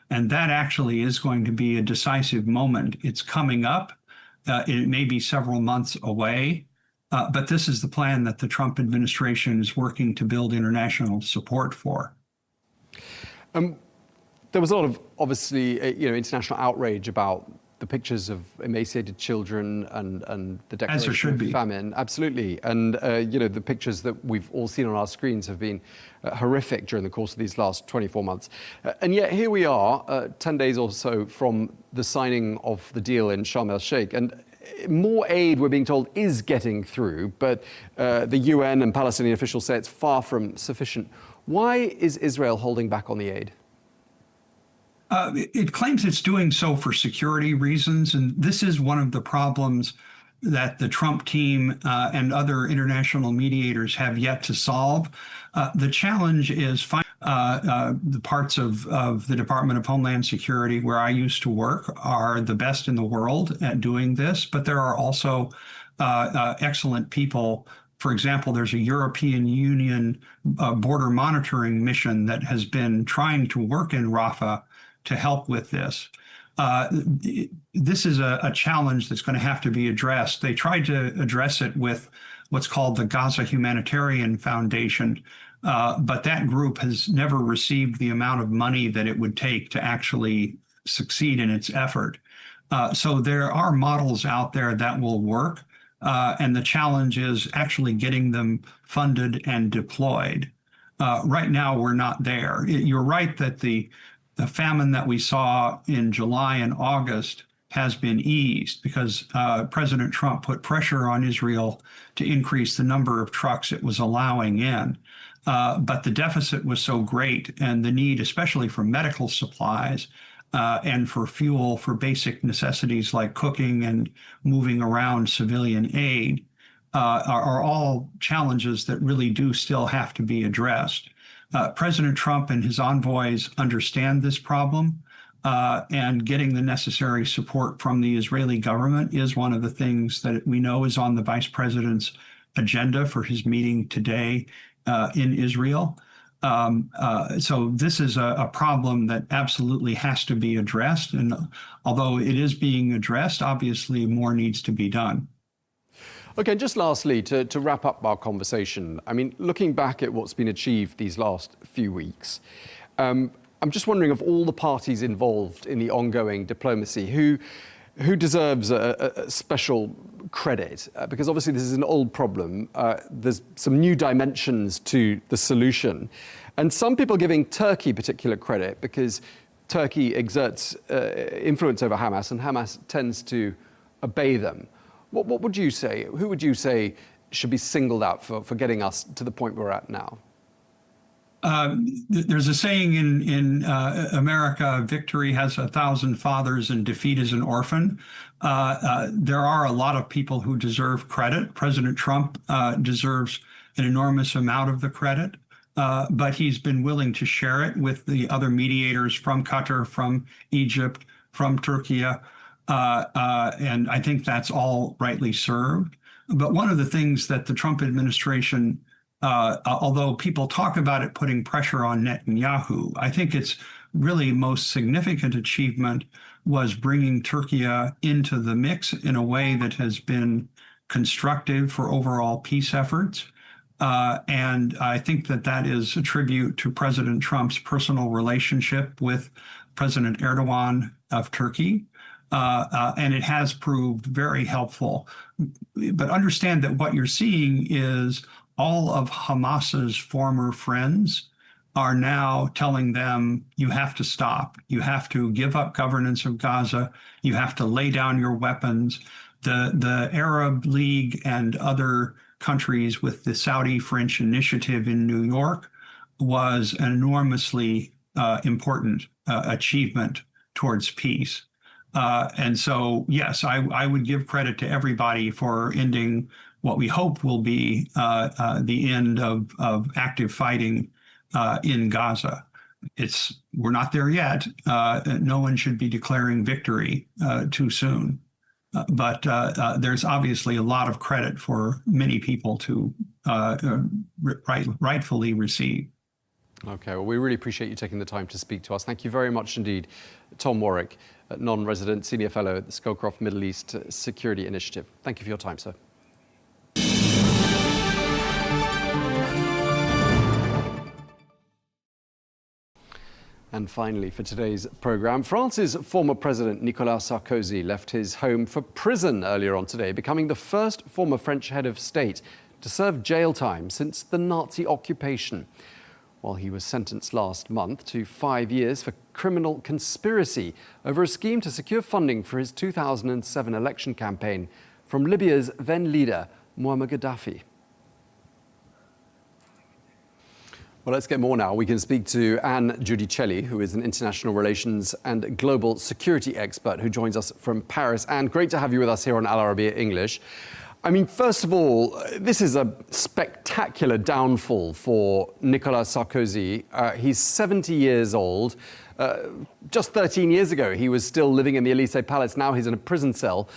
And that actually is going to be a decisive moment. It's coming up. It may be several months away, but this is the plan that the Trump administration is working to build international support for. There was a lot of, obviously, international outrage about the pictures of emaciated children and the declaration of famine. Absolutely. And, the pictures that we've all seen on our screens have been horrific during the course of these last 24 months. And yet here we are, 10 days or so from the signing of the deal in Sharm el-Sheikh. And more aid, we're being told, is getting through, but the UN and Palestinian officials say it's far from sufficient. Why is Israel holding back on the aid? It claims it's doing so for security reasons, and this is one of the problems that the Trump team and other international mediators have yet to solve. The challenge is the parts of the Department of Homeland Security where I used to work are the best in the world at doing this, but there are also excellent people. For example, there's a European Union border monitoring mission that has been trying to work in Rafah to help with this. This is a challenge that's going to have to be addressed. They tried to address it with what's called the Gaza Humanitarian Foundation, but that group has never received the amount of money that it would take to actually succeed in its effort. So there are models out there that will work, and the challenge is actually getting them funded and deployed. Right now, we're not there. You're right that the famine that we saw in July and August has been eased because President Trump put pressure on Israel to increase the number of trucks it was allowing in. But the deficit was so great, and the need, especially for medical supplies and for fuel for basic necessities like cooking and moving around civilian aid, are all challenges that really do still have to be addressed. President Trump and his envoys understand this problem, and getting the necessary support from the Israeli government is one of the things that we know is on the vice president's agenda for his meeting today in Israel. So this is a problem that absolutely has to be addressed. And although it is being addressed, obviously more needs to be done. Okay, just lastly, to wrap up our conversation, I mean, looking back at what's been achieved these last few weeks, I'm just wondering, of all the parties involved in the ongoing diplomacy, who deserves a special credit? Because obviously this is an old problem. There's some new dimensions to the solution. And some people giving Turkey particular credit because Turkey exerts influence over Hamas and Hamas tends to obey them. What would you say? Who would you say should be singled out for getting us to the point we're at now? There's a saying in America, victory has 1,000 fathers and defeat is an orphan. There are a lot of people who deserve credit. President Trump deserves an enormous amount of the credit. but he's been willing to share it with the other mediators from Qatar, from Egypt, from Turkey, and I think that's all rightly served. But one of the things that the Trump administration, although people talk about it putting pressure on Netanyahu, I think its really most significant achievement was bringing Turkey into the mix in a way that has been constructive for overall peace efforts. And I think that that is a tribute to President Trump's personal relationship with President Erdogan of Turkey. And it has proved very helpful. But understand that what you're seeing is all of Hamas's former friends are now telling them, you have to stop. You have to give up governance of Gaza. You have to lay down your weapons. The Arab League and other countries with the Saudi-French initiative in New York was an enormously important achievement towards peace. And so, yes, I would give credit to everybody for ending what we hope will be the end of active fighting in Gaza. We're not there yet. No one should be declaring victory too soon. But there's obviously a lot of credit for many people to rightfully receive. Okay, well, we really appreciate you taking the time to speak to us. Thank you very much indeed, Tom Warrick, non-resident senior fellow at the Scowcroft Middle East Security Initiative. Thank you for your time, sir. And finally, for today's programme, France's former president Nicolas Sarkozy left his home for prison earlier on today, becoming the first former French head of state to serve jail time since the Nazi occupation. While he was sentenced last month to 5 years for criminal conspiracy over a scheme to secure funding for his 2007 election campaign from Libya's then leader, Muammar Gaddafi. Well, let's get more now. We can speak to Anne Guidicelly, who is an international relations and global security expert who joins us from Paris. Anne, great to have you with us here on Al Arabiya English. I mean, first of all, this is a spectacular downfall for Nicolas Sarkozy. He's 70 years old. Just 13 years ago, he was still living in the Élysée Palace. Now he's in a prison cell.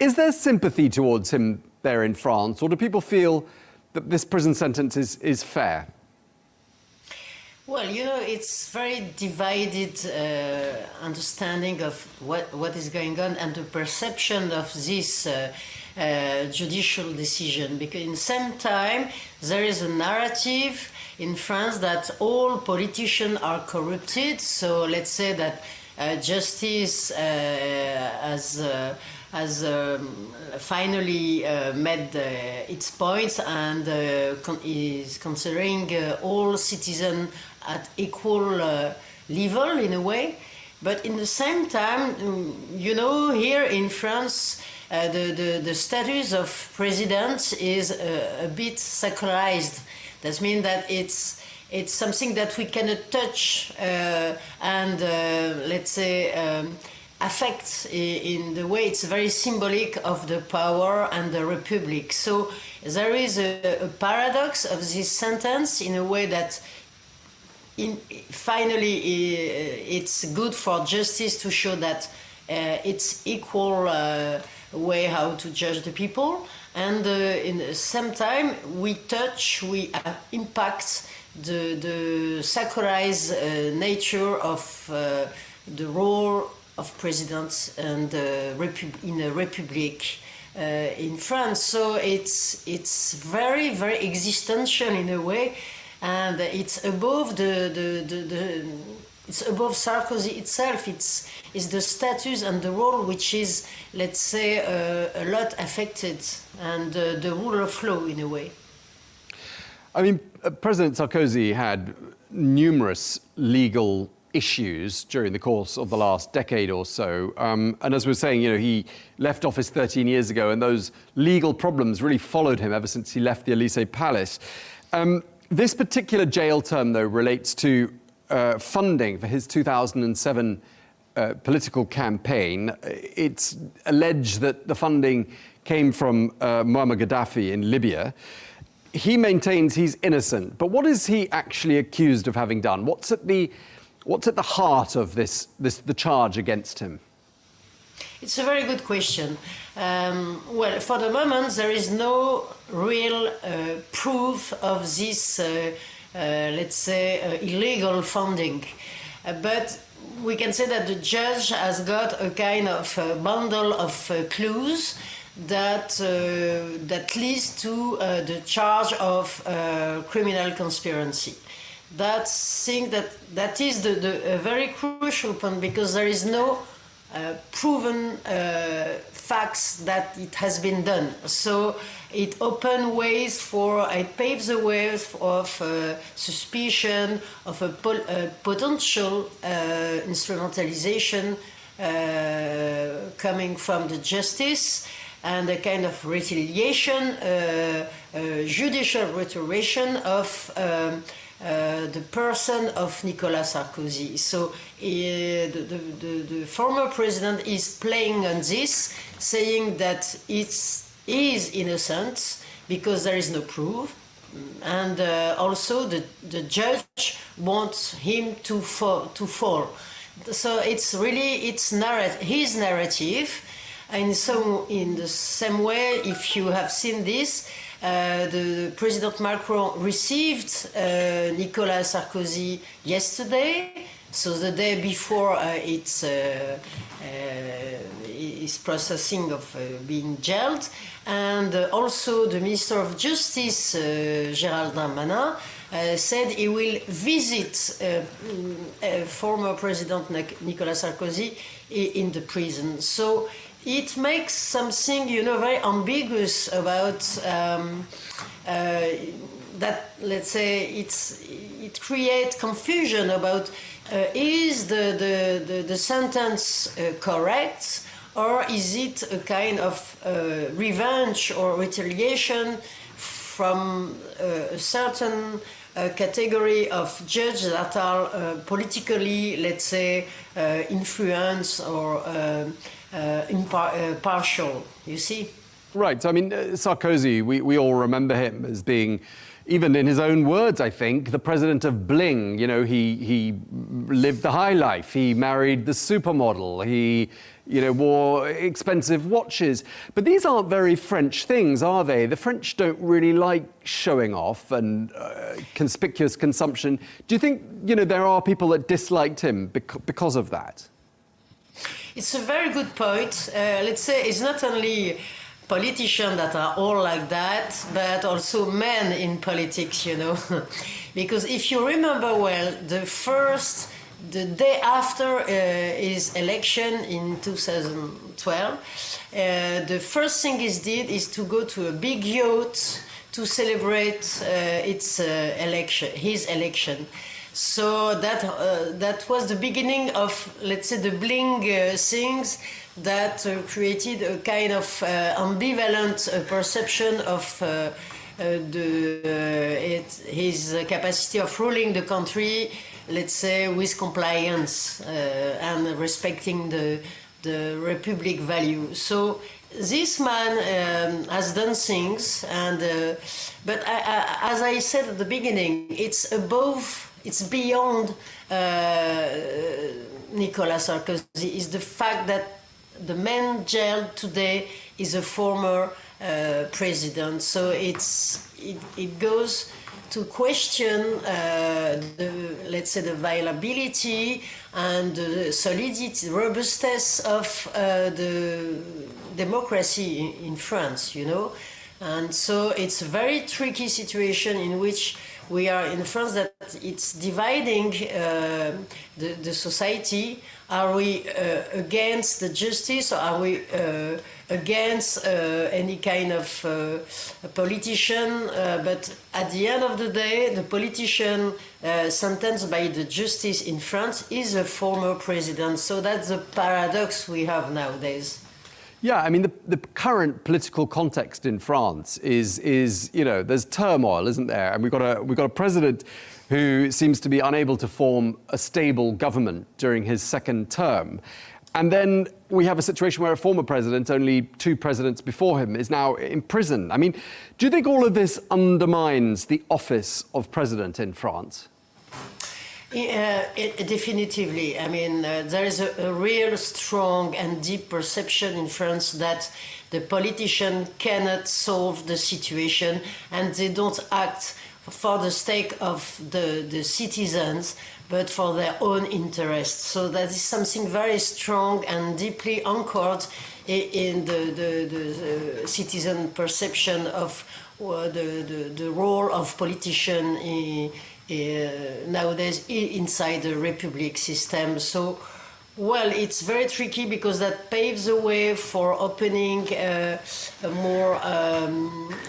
Is there sympathy towards him there in France, or do people feel that this prison sentence is fair? Well, you know, it's very divided understanding of what is going on and the perception of this judicial decision. Because in the same time, there is a narrative in France that all politicians are corrupted. So let's say that justice has finally made its points and is considering all citizens at equal level in a way. But in the same time, you know, here in France, the status of president is a bit secularized. That means that it's something that we cannot touch and let's say affect in the way it's very symbolic of the power and the republic. So there is a paradox of this sentence in a way that finally it's good for justice to show that it's equal way how to judge the people, and in the same time we impact the secularized nature of the role of presidents and in a republic in France. So it's very, very existential in a way, and it's above it's above Sarkozy itself. It's the status and the role which is, let's say, a lot affected, and the rule of law in a way. I mean, President Sarkozy had numerous legal issues during the course of the last decade or so. And as we were saying, you know, he left office 13 years ago, and those legal problems really followed him ever since he left the Élysée Palace. This particular jail term, though, relates to funding for his 2007 political campaign. It's alleged that the funding came from Muammar Gaddafi in Libya. he maintains he's innocent, but what is he actually accused of having done? What's at the heart of the charge against him? It's a very good question. Well, for the moment, there is no real proof of this, let's say, illegal funding. But we can say that the judge has got a kind of bundle of clues that leads to the charge of criminal conspiracy. That is the very crucial point, because there is no proven facts that it has been done. So it paves the way of suspicion of a potential instrumentalization coming from the justice, and a kind of retaliation, judicial restoration of the person of Nicolas Sarkozy. So the former president is playing on this, saying that it is innocent because there is no proof, and also the judge wants him to fall. So it's really his narrative. And so in the same way, if you have seen this, the President Macron received Nicolas Sarkozy yesterday, so the day before his processing of being jailed, and also the Minister of Justice, Gérald Darmanin, said he will visit former President Nicolas Sarkozy in the prison. So it makes something, very ambiguous about that. Let's say it creates confusion about is the sentence correct, or is it a kind of revenge or retaliation from a certain category of judges that are politically, let's say, influenced or partial, you see? Right. I mean, Sarkozy, we all remember him as being, even in his own words, I think, the president of bling. He lived the high life. He married the supermodel. He, wore expensive watches. But these aren't very French things, are they? The French don't really like showing off and conspicuous consumption. Do you think, there are people that disliked him because of that? It's a very good point. Let's say it's not only politicians that are all like that, but also men in politics, Because if you remember well, the day after his election in 2012, the first thing he did is to go to a big yacht to celebrate his election. So that was the beginning of, let's say, the bling things that created a kind of ambivalent perception of his capacity of ruling the country, let's say, with compliance and respecting the republic value. So this man has done things, but as I said at the beginning, it's beyond Nicolas Sarkozy. Is the fact that the man jailed today is a former president. So it goes to question let's say, the viability and the solidity, robustness of the democracy in France, And so it's a very tricky situation in which we are in France, that it's dividing the society. Are we against the justice, or are we against any kind of politician? But at the end of the day, the politician sentenced by the justice in France is a former president. So that's the paradox we have nowadays. Yeah, I mean, the current political context in France is there's turmoil, isn't there? And we've got a president who seems to be unable to form a stable government during his second term. And then we have a situation where a former president, only 2 presidents before him, is now in prison. I mean, do you think all of this undermines the office of president in France? Definitively. I mean, there is a real strong and deep perception in France that the politician cannot solve the situation, and they don't act for the sake of the citizens, but for their own interests. So that is something very strong and deeply anchored in the citizen perception of the role of politician nowadays inside the republic system. So, well, it's very tricky because that paves the way for opening a more,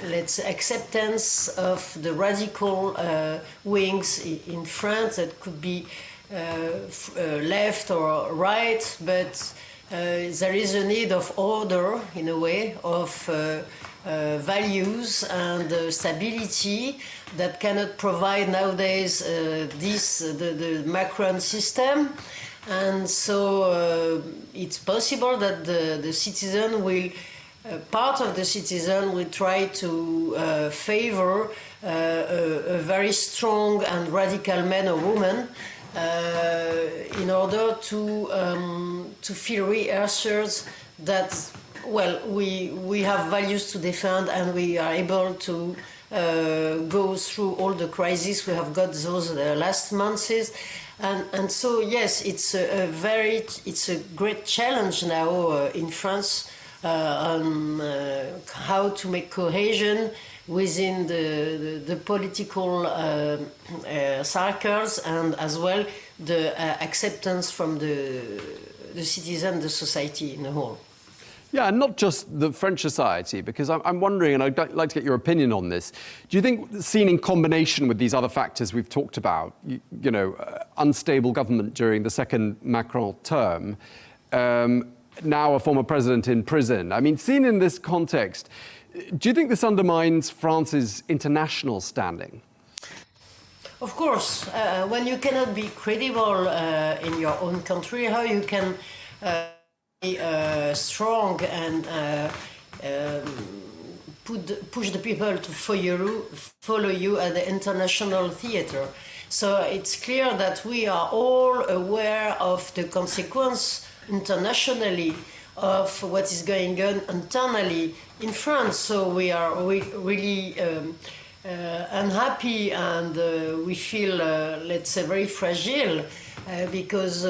let's say, acceptance of the radical wings in France that could be left or right, but there is a need of order, in a way, of values and stability that cannot provide nowadays the Macron system. And so it's possible that the citizen will, part of the citizen will try to favor a very strong and radical man or woman in order to feel reassured that, well, we have values to defend and we are able to go through all the crises we have got those last months. And so, yes, it's a great challenge now in France on how to make cohesion within the political circles, and as well the acceptance from the citizen, the society in the whole. Yeah, and not just the French society, because I'm wondering, and I'd like to get your opinion on this, do you think, seen in combination with these other factors we've talked about, you know, unstable government during the second Macron term, now a former president in prison, I mean, seen in this context, do you think this undermines France's international standing? Of course, when you cannot be credible in your own country, how you can be strong and push the people to follow you at the international theater. So it's clear that we are all aware of the consequence internationally of what is going on internally in France. So we are really unhappy, and we feel, let's say, very fragile because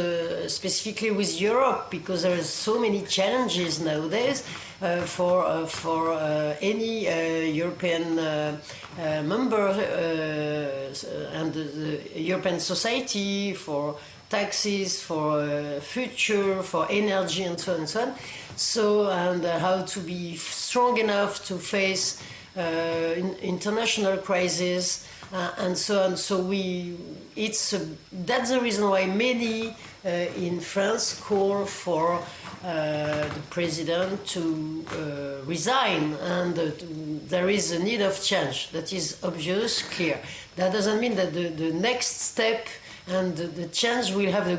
specifically with Europe, because there are so many challenges nowadays for any European member and the European society, for taxes, for future, for energy, and so on and so on. So, and how to be strong enough to face international crises and so on. So that's the reason why many in France call for the president to resign, and there is a need of change. That is obvious, clear. That doesn't mean that the next step and the change will have,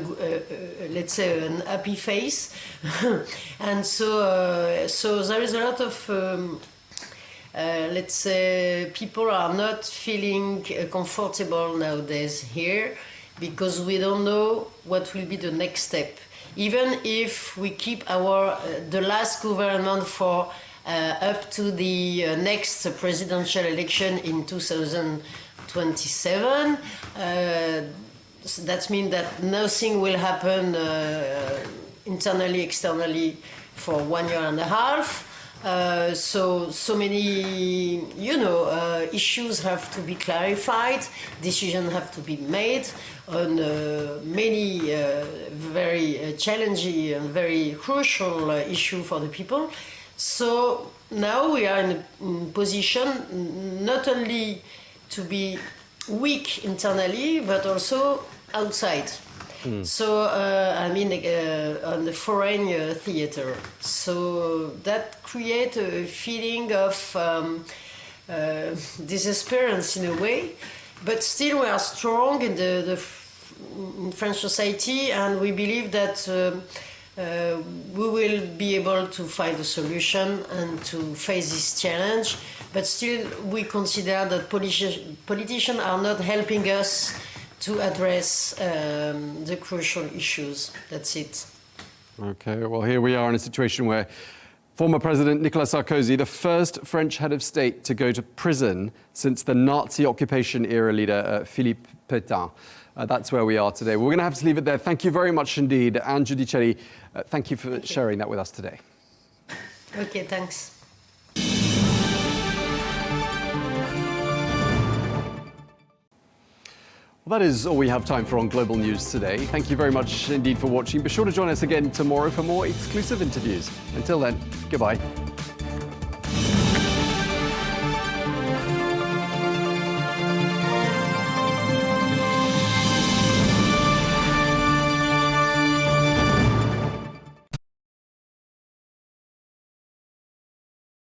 let's say, an happy face. And so there is a lot of, let's say, people are not feeling comfortable nowadays here because we don't know what will be the next step. Even if we keep the last government for up to the next presidential election in 2027, that means that nothing will happen internally, externally for 1 year and a half. So many, issues have to be clarified, decisions have to be made on many very challenging and very crucial issue for the people. So now we are in a position not only to be weak internally, but also outside. So, on the foreign theater. So that creates a feeling of desesperance in a way, but still we are strong in in French society, and we believe that we will be able to find a solution and to face this challenge. But still, we consider that politicians are not helping us to address the crucial issues. That's it. Okay, well, here we are in a situation where former President Nicolas Sarkozy, the first French head of state to go to prison since the Nazi occupation-era leader Philippe Pétain. That's where we are today. We're going to have to leave it there. Thank you very much indeed. And Guidicelly, thank you for sharing that with us today. Okay, thanks. Well, that is all we have time for on Global News today. Thank you very much indeed for watching. Be sure to join us again tomorrow for more exclusive interviews. Until then, goodbye.